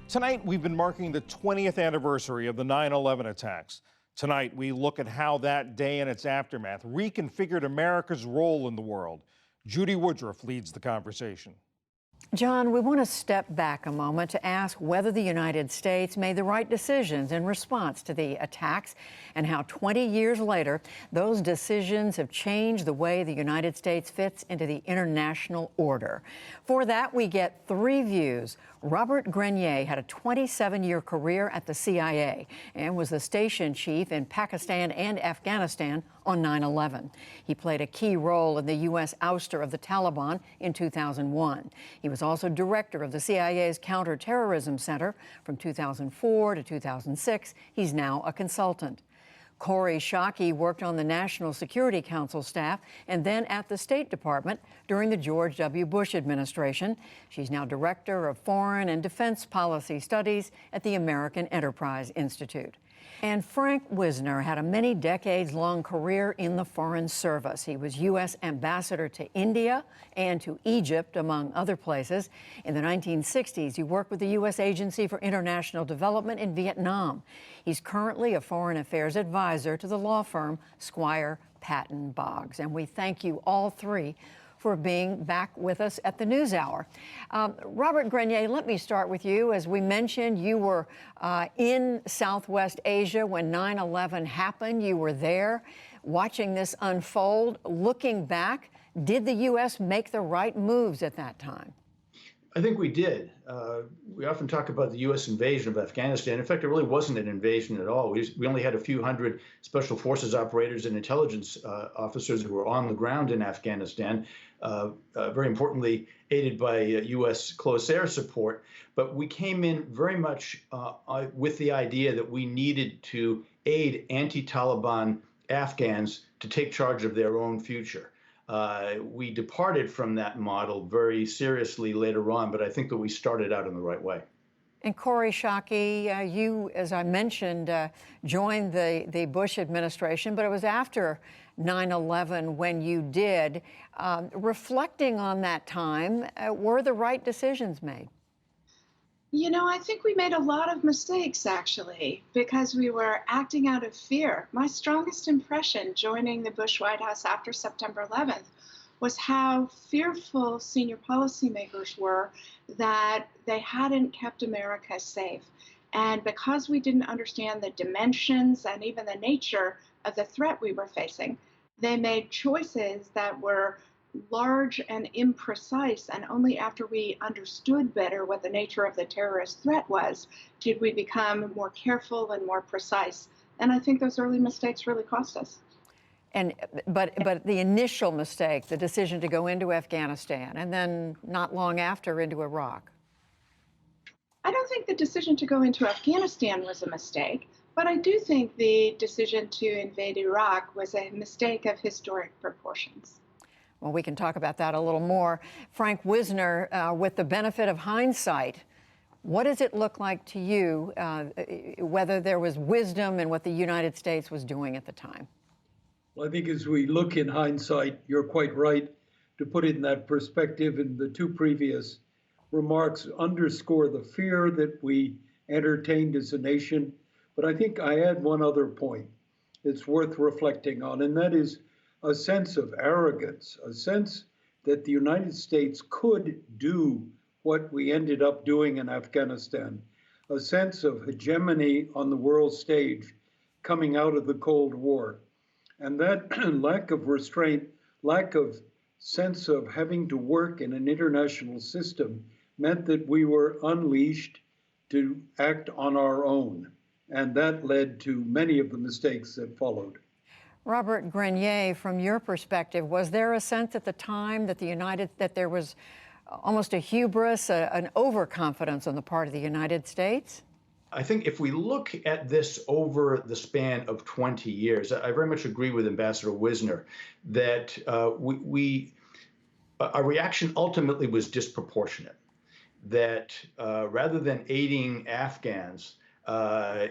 Tonight, we've been marking the 20th anniversary of the 9/11 attacks. Tonight, we look at how that day and its aftermath reconfigured America's role in the world. Judy Woodruff leads the conversation. John, we want to step back a moment to ask whether the United States made the right decisions in response to the attacks and how 20 years later, those decisions have changed the way the United States fits into the international order. For that, we get three views. Robert Grenier had a 27-year career at the CIA and was the station chief in Pakistan and Afghanistan on 9/11. He played a key role in the U.S. ouster of the Taliban in 2001. He was also director of the CIA's Counterterrorism Center from 2004 to 2006. He's now a consultant. Kori Schake worked on the National Security Council staff and then at the State Department during the George W. Bush administration. She's now Director of Foreign and Defense Policy Studies at the American Enterprise Institute. And Frank Wisner had a many decades-long career in the Foreign Service. He was U.S. Ambassador to India and to Egypt, among other places. In the 1960s, he worked with the U.S. Agency for International Development in Vietnam. He's currently a Foreign Affairs advisor to the law firm Squire Patton Boggs. And we thank you all three for being back with us at the NewsHour. Robert Grenier, let me start with you. As we mentioned, you were in Southwest Asia when 9/11 happened. You were there watching this unfold. Looking back, did the U.S. make the right moves at that time? I think we did. We often talk about the U.S. invasion of Afghanistan. In fact, it really wasn't an invasion at all. We only had a few hundred special forces operators and intelligence officers who were on the ground in Afghanistan, very importantly aided by U.S. close air support. But we came in very much with the idea that we needed to aid anti-Taliban Afghans to take charge of their own future. We departed from that model very seriously later on, but I think that we started out in the right way. And Kori Schake, you, as I mentioned, joined the Bush administration, but it was after 9/11 when you did. Reflecting on that time, were the right decisions made? You know, I think we made a lot of mistakes, actually, because we were acting out of fear. My strongest impression joining the Bush White House after September 11th was how fearful senior policymakers were that they hadn't kept America safe. And because we didn't understand the dimensions and even the nature of the threat we were facing, they made choices that were large and imprecise, and only after we understood better what the nature of the terrorist threat was did we become more careful and more precise. And I think those early mistakes really cost us. But the initial mistake, the decision to go into Afghanistan, and then not long after into Iraq. I don't think the decision to go into Afghanistan was a mistake, but I do think the decision to invade Iraq was a mistake of historic proportions. Well, we can talk about that a little more. Frank Wisner, with the benefit of hindsight, what does it look like to you, whether there was wisdom in what the United States was doing at the time? Well, I think as we look in hindsight, you're quite right to put it in that perspective, and the two previous remarks underscore the fear that we entertained as a nation. But I think I add one other point that's worth reflecting on, and that is a sense of arrogance, a sense that the United States could do what we ended up doing in Afghanistan, a sense of hegemony on the world stage coming out of the Cold War. And that lack of restraint, lack of sense of having to work in an international system meant that we were unleashed to act on our own. And that led to many of the mistakes that followed. Robert Grenier, from your perspective, was there a sense at the time that that there was almost a hubris, an overconfidence on the part of the United States? I think if we look at this over the span of 20 years, I very much agree with Ambassador Wisner that our reaction ultimately was disproportionate, that rather than aiding Afghans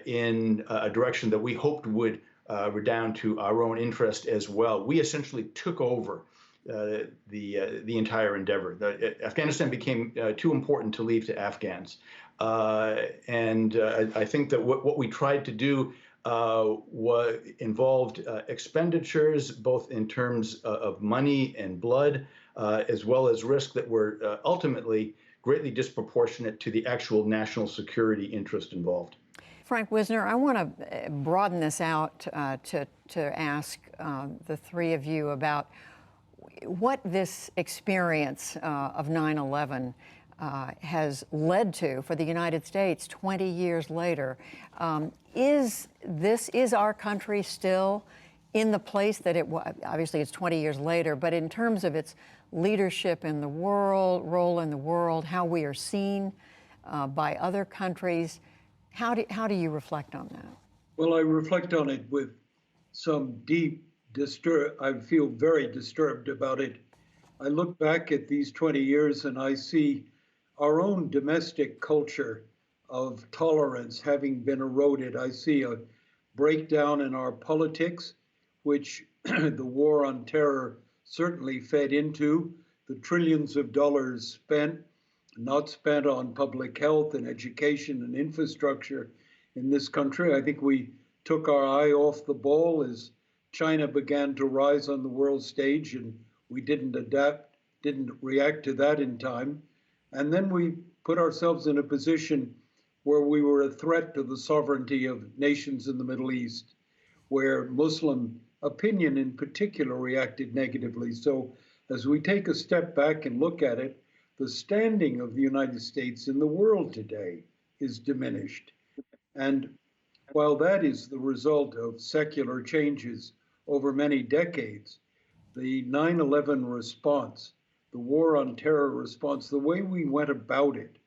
in a direction that we hoped would redound to our own interest as well, we essentially took over the entire endeavor. Afghanistan became too important to leave to Afghans. I think that what we tried to do involved expenditures, both in terms of money and blood, as well as risk that were ultimately greatly disproportionate to the actual national security interest involved. Frank Wisner, I want to broaden this out to ask the three of you about what this experience of 9/11 has led to for the United States 20 years later. Is our country still in the place that it was? Obviously, it's 20 years later, but in terms of its leadership in the world, role in the world, how we are seen by other countries, how do you reflect on that? Well, I reflect on it with some deep I feel very disturbed about it. I look back at these 20 years and I see our own domestic culture of tolerance having been eroded. I see a breakdown in our politics, which the war on terror certainly fed into. The trillions of dollars spent, not spent on public health and education and infrastructure in this country. I think we took our eye off the ball as China began to rise on the world stage, and we didn't react to that in time. And then we put ourselves in a position where we were a threat to the sovereignty of nations in the Middle East, where Muslim opinion in particular reacted negatively. So as we take a step back and look at it, the standing of the United States in the world today is diminished. And while that is the result of secular changes over many decades, the 9/11 response, the war on terror response, the way we went about it,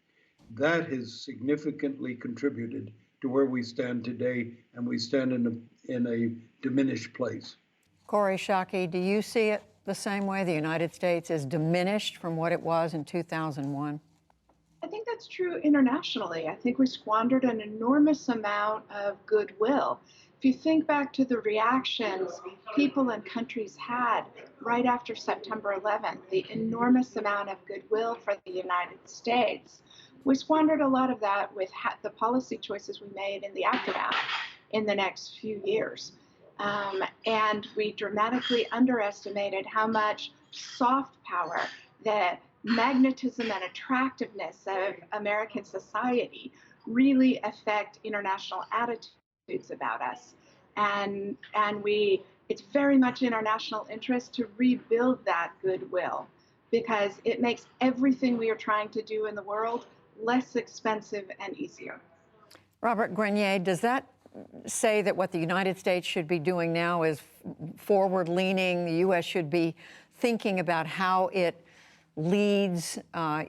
that has significantly contributed to where we stand today, and we stand in a diminished place. Kori Schake, do you see it the same way? The United States is diminished from what it was in 2001? I think that's true internationally. I think we squandered an enormous amount of goodwill. If you think back to the reactions people and countries had right after September 11th, the enormous amount of goodwill for the United States, we squandered a lot of that with the policy choices we made in the aftermath in the next few years. And we dramatically underestimated how much soft power, the magnetism and attractiveness of American society really affect international attitudes about us. And it's very much in our national interest to rebuild that goodwill, because it makes everything we are trying to do in the world less expensive and easier. Robert Grenier, does that say that what the United States should be doing now is forward-leaning? The U.S. should be thinking about how it leads,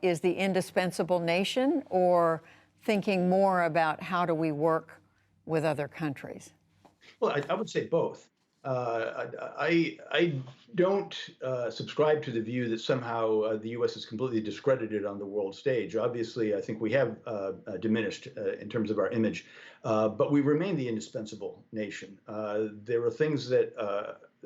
is the indispensable nation, or thinking more about how do we work with other countries? Well, I would say both. I don't subscribe to the view that somehow the U.S. is completely discredited on the world stage. Obviously, I think we have diminished in terms of our image, but we remain the indispensable nation. There are things that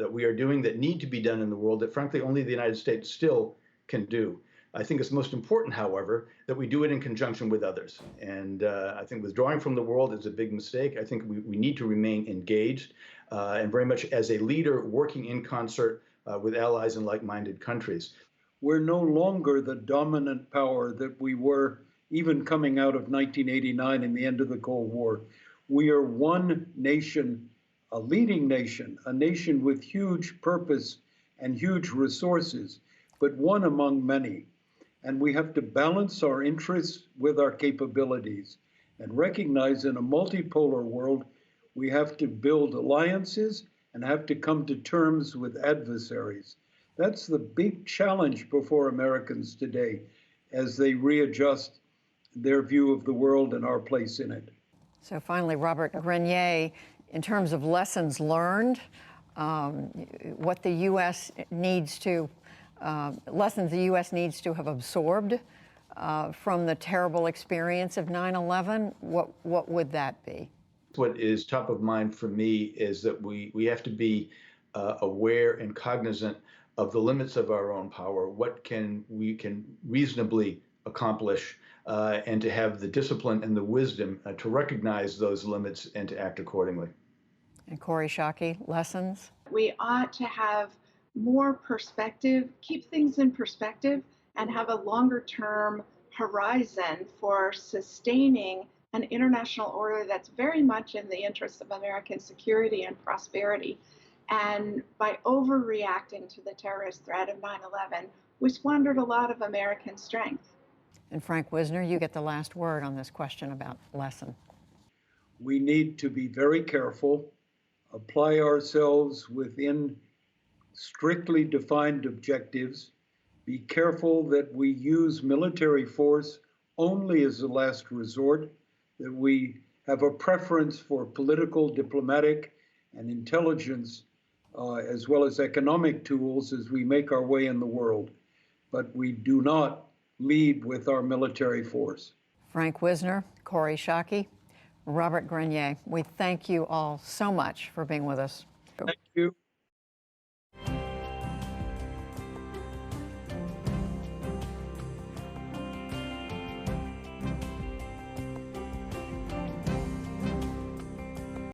we are doing that need to be done in the world that, frankly, only the United States still can do. I think it's most important, however, that we do it in conjunction with others. And I think withdrawing from the world is a big mistake. I think we need to remain engaged and very much as a leader working in concert with allies and like-minded countries. We're no longer the dominant power that we were even coming out of 1989 and the end of the Cold War. We are one nation, a leading nation, a nation with huge purpose and huge resources, but one among many. And we have to balance our interests with our capabilities and recognize in a multipolar world, we have to build alliances and have to come to terms with adversaries. That's the big challenge before Americans today as they readjust their view of the world and our place in it. So finally, Robert Grenier, in terms of lessons learned, what the U.S. needs to lessons the U.S. needs to have absorbed from the terrible experience of 9/11, what would that be? What is top of mind for me is that we have to be aware and cognizant of the limits of our own power, what we can reasonably accomplish and to have the discipline and the wisdom to recognize those limits and to act accordingly. And Kori Schake, lessons? We ought to have more perspective, keep things in perspective, and have a longer term horizon for sustaining an international order that's very much in the interest of American security and prosperity. And by overreacting to the terrorist threat of 9/11, we squandered a lot of American strength. And Frank Wisner, you get the last word on this question about lesson. We need to be very careful, apply ourselves within strictly defined objectives, be careful that we use military force only as a last resort, that we have a preference for political, diplomatic, and intelligence, as well as economic tools as we make our way in the world. But we do not lead with our military force. Frank Wisner, Kori Schake, Robert Grenier, we thank you all so much for being with us. Thank you.